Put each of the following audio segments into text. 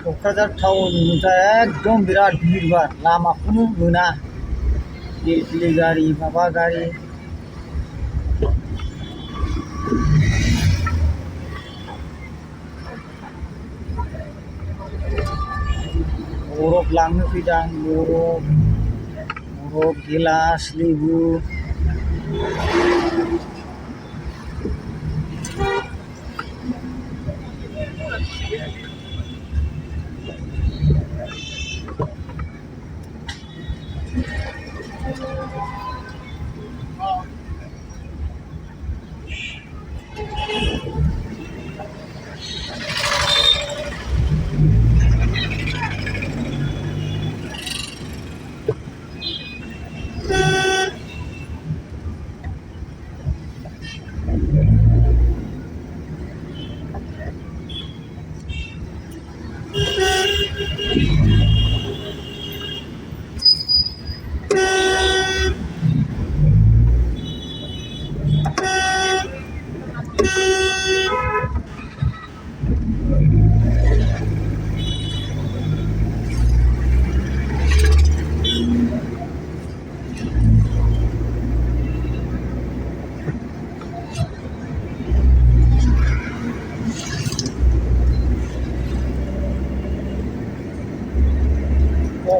क'क्राझार टाउननिफ्राय एकदम बिराद भिरबार लामाखौनो मोना फिरफिलि गारि माबा गारि बरफ लांनो फैदां बरफ गिलास लेबु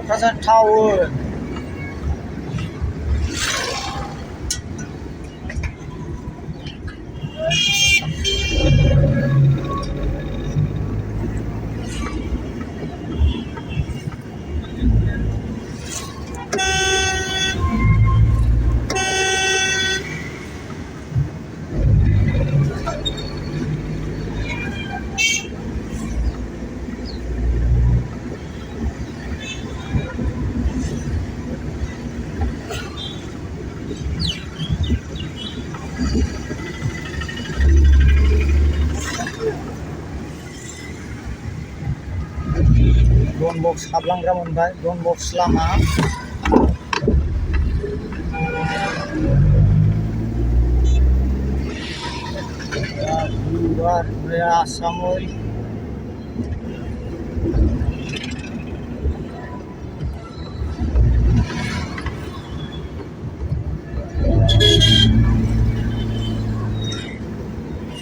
क'क्राझार टाउन डन बक्स हाबलांग्रा मोनबाय डन बक्स लामा गुवार आसामै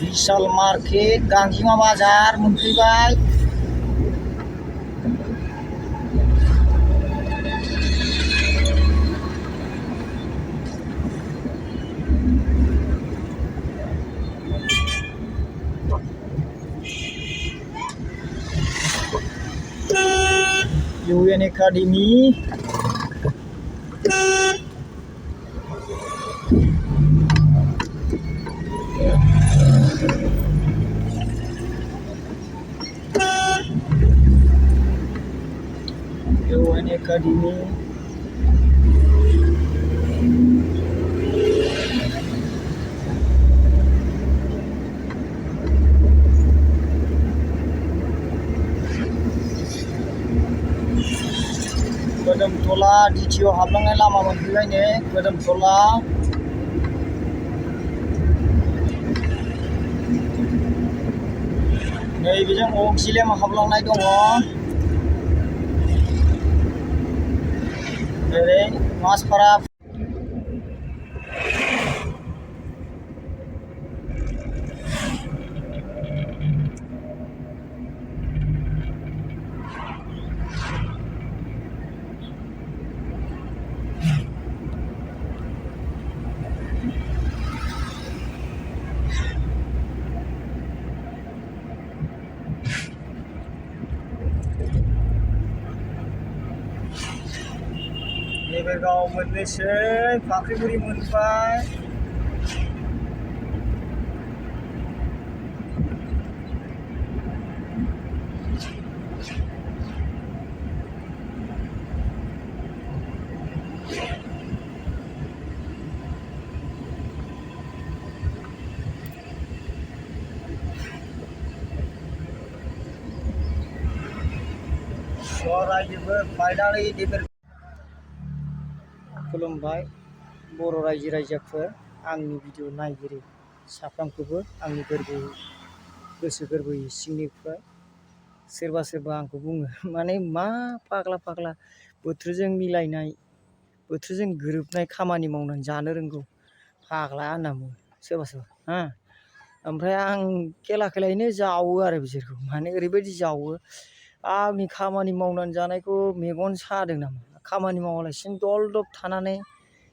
विशाल मार्केट गांजिमा बाजार मोनफैबाय UN Academy UN Academy गोदोमथला DTO हाबलांनाय लामा मोनफैबाय नै गोदोमथला नैबेजों अक्जिलेम हाबलांनाय दङ ओरै मासपारा देबरगाव मोननोसै फाख्रिगुरि मोनबाय रायजोबो बायनानै देबोर खुलुमबाय बर' रायजो राजाफोर आंनि भिडिअ नायगिरि साफ्रोमखौबो आंनि गोसो गोरबोनि सिंनिफ्राय सोरबा सोरबा आंखौ बुङो माने मा फाग्ला बोथोरजों मिलायनाय बोथोरजों गोरोबनाय खामानि मावनानै जानो रोंगौ फाग्ला होनना बुङो सोरबा सोरबा ओमफ्राय आं खेलायैनो जावो आरो बिसोरखौ माने ओरैबायदि जावो आंनि खामानि मावनानै जानायखौ मेगन सादों नामा खामानि मावालासिनो दलदब थानानै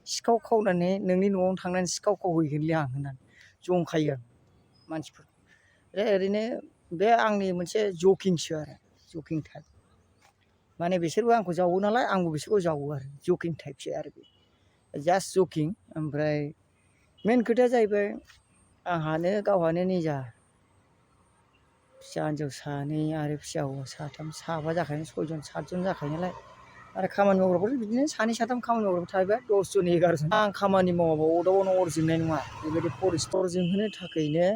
सिखाव खावनानै नोंनि न'आवनो थांनानै सिखाव खावहैगोनलै आं होननानै जंखायो आं मानसिफोरखौ ओरैनो बे आंनि मोनसे जकिंसो आरो जकिं टाइप माने बिसोरबो आंखौ जावो नालाय आंबो बिसोरखौ जावो आरो जकिं टाइपसो आरो बे जास्ट जकिं ओमफ्राय मेन खोथाया जाहैबाय आंहानो गावहानो निजा फिसा हिन्जाव सानै आरो फिसा हौवा साथाम साबा जाखायो 6 जन 7 जन जाखायो नालाय आरो खामानि मावग्राफोर बिदिनो 2 3 खामानि मावग्राफोर थाहैबाय 10 जन 11 जन आं खामानि मावाबा अदाबावनो अर जोंनाय नङा बेबायदि परिस्थिति जोंहोनो थाखायनो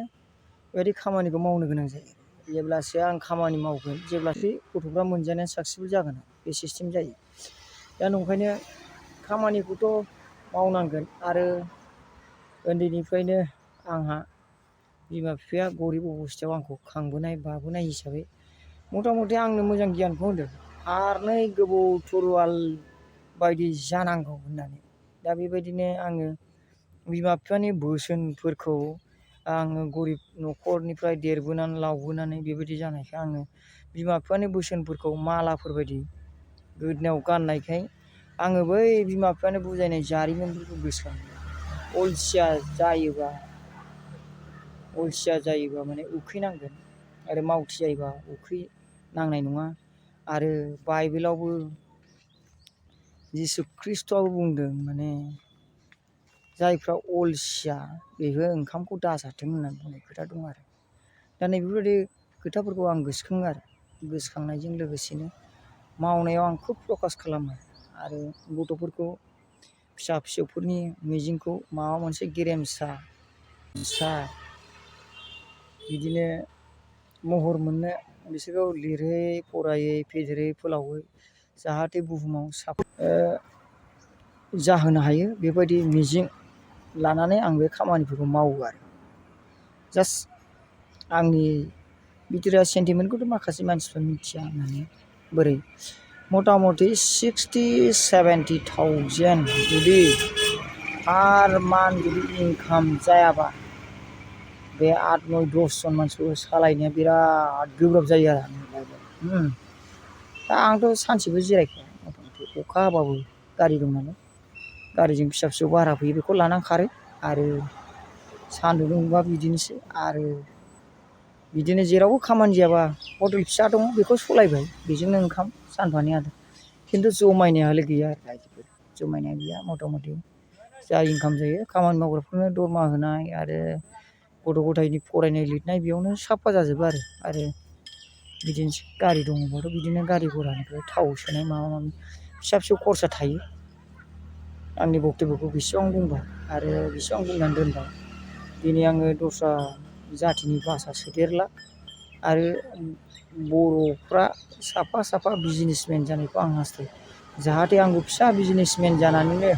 बेबायदि खामानिखौ मावनो गोनां जायो जेब्लासो आं खामानि मावगोन जेब्लासो गथ'फ्रा मोनजानाया साक्सेसफुल जागोन बे सिस्टेम जायो दा नंखायनो खामानिखौथ' मावनांगोन आरो उन्दैनिफ्रायनो आंहा बिमा बिफाया गरिब अबस्थायाव आंखौ खांबोनाय बाबोनाय हिसाबै मथा मथि आंनो मोजां गियानखौ होदों फारनै गोबौ थरुवाल बायदि जानांगौ होननानै दा बेबायदिनो आङो बिमा बिफानि बोसोनफोरखौ आङो गरिब न'खरनिफ्राय देरबोनानै लावबोनानै बेबायदि जानायखाय आङो बिमा बिफानि बोसोनफोरखौ मालाफोरबायदि गोदोनायाव गाननायखाय आङो बै बिमा बिफानि बुजायनाय जारिमिनफोरखौ गोसोखाङो अलसिया जायोबा माने उखैनांगोन आरो मावथि जायोबा उखै नांनाय नङा आरो बाइबेलावबो जिसु ख्रिस्ट'आबो बुंदों माने जायफ्रा अलसिया बेबो ओंखामखौ दाजाथों होननानै बुंनाय खोथा दं आरो दा नैबेफोरबायदि खोथाफोरखौ आं गोसोखाङो आरो गोसोखांनायजों लोगोसेनो मावनायाव आं खुब फकास खालामो आरो गथ'फोरखौ फिसा फिसौफोरनि मिजिंखौ माबा मोनसे गेरेमसा बिदिनो महर मोननो बिसोरखौ लिरै फरायै फेदेरै फोलावै जाहाथे बुहुमाव जाहोनो हायो बेबायदि मिजिं लानानै आं बे खामानिफोरखौ मावो आरो जास्ट आंनि बिथोरा सेन्टिमेन्टखौथ' माखासे मानसिफ्रा मिथिया होननानै बोरै मथा मथि 60-70,000 जुदि पार मान्थ जुदि इनकाम जायाबा बे 8-9-10 जन मानसिखौ सालायनाया बिराद गोब्राब जायो आरो दा आंथ' सानसेबो जिरायखाया मथा मथि अखा हाबाबो गारि दं नालाय गारिजों फिसा फिसौ भारा फैयो बेखौ लानानै खारो आरो सान्दुं दुंबा बिदिनोसै आरो बिदिनो जेरावबो खामानि जायाबा हटेल फिसा दङ बेखौ सलायबाय बेजोंनो ओंखाम सानफानि आदार खिन्थु जमायनाया हले गैया आरो रायजोफोर जमायनाया गैया मथा मथि जा इनकाम जायो खामानि मावग्राफोरनो दरमा होनाय आरो गथ' गथायनि फरायनाय लिरनाय बेयावनो साफा जाजोबो आरो बिदिनोसै गारि दङबाथ' बिदिनो गारि घरानिफ्राय थाव सोनाय माबा माबि फिसा फिसौ खरसा थायो आंनि बक्तब्यखौ बेसेबां बुंबाय आरो बेसेबां बुंनानै दोनबाय दिनै आङो दस्रा जाथिनि भाषा सोदेरला आरो बर'फ्रा साफा बिजनेसमेन जानायखौ आं हास्थायो जाहाथे आंबो फिसा बिजनेसमेन जानानैनो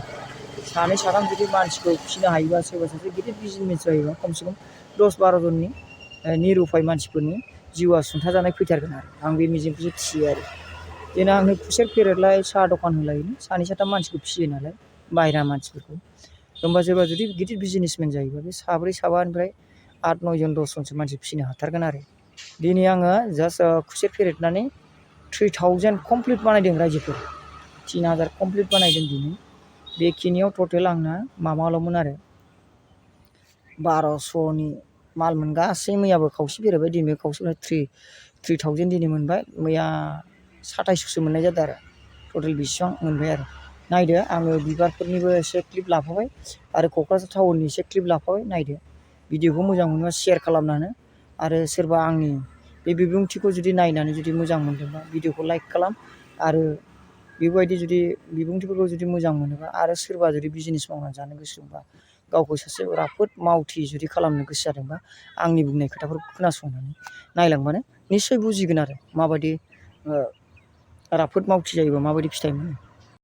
2-3 जुदि मानसिखौ फिसिनो हायोबा सोरबा सासे गिदिर बिजनेसमेन जायोबा खमसे खम 10-12 जननि निरुपाय मानसिफोरनि जिउआ सुंथाजानाय फैथारगोन आरो आं बे मिजिंखौसो थियो आरो दिनै आंनो खुसेर फेरेदलाय साहा दखान होलायनो 2-3 मानसिखौ फिसियो नालाय बाहेरा मानसिफोरखौ होमबा सोरबा जुदि गिदिर बिजनेसमेन जायोबा बे 3-4-5निफ्राय 8-9 जन 10 जनसो मानसि फिसिनो हाथारगोन आरो दिनै आङो जास्ट खुसेर फेरेदनानै 3000 कमप्लिट बानायदों रायजोफोर 3000 कमप्लिट बानायदों दिनै बेखिनियाव टटेल आंना माबाल'मोन आरो 1200नि मालमोन गासै मैयाबो खावसे फेरेदबाय दिनै खावसे 3000 दिनै मोनबाय मैया 2700सो मोननाय जादों आरो टटेल बेसेबां मोनबाय आरो नायदो आङो बिबारफोरनिबो एसे क्लिप लाफाबाय आरो क'क्राझार टाउननि एसे क्लिप लाफाबाय नायदो भिडिअखौ मोजां मोनोबा शेयार खालामनानै आरो सोरबा आंनि बे बिबुंथिखौ जुदि नायनानै जुदि मोजां मोनदोंबा भिडिअखौ लाइक खालाम आरो बेबायदि जुदि बिबुंथिफोरखौ जुदि मोजां मोनोबा आरो सोरबा जुदि बिजनेस मावनानै जानो गोसो दंबा गावखौ सासे राफोद मावथि जुदि खालामनो गोसो जादोंबा आंनि बुंनाय खोथाफोरखौ खोनासंनानै नायलांबानो निस्सय बुजिगोन आरो माबायदि राफोद मावथि जायोबा माबायदि फिथाइ मोनो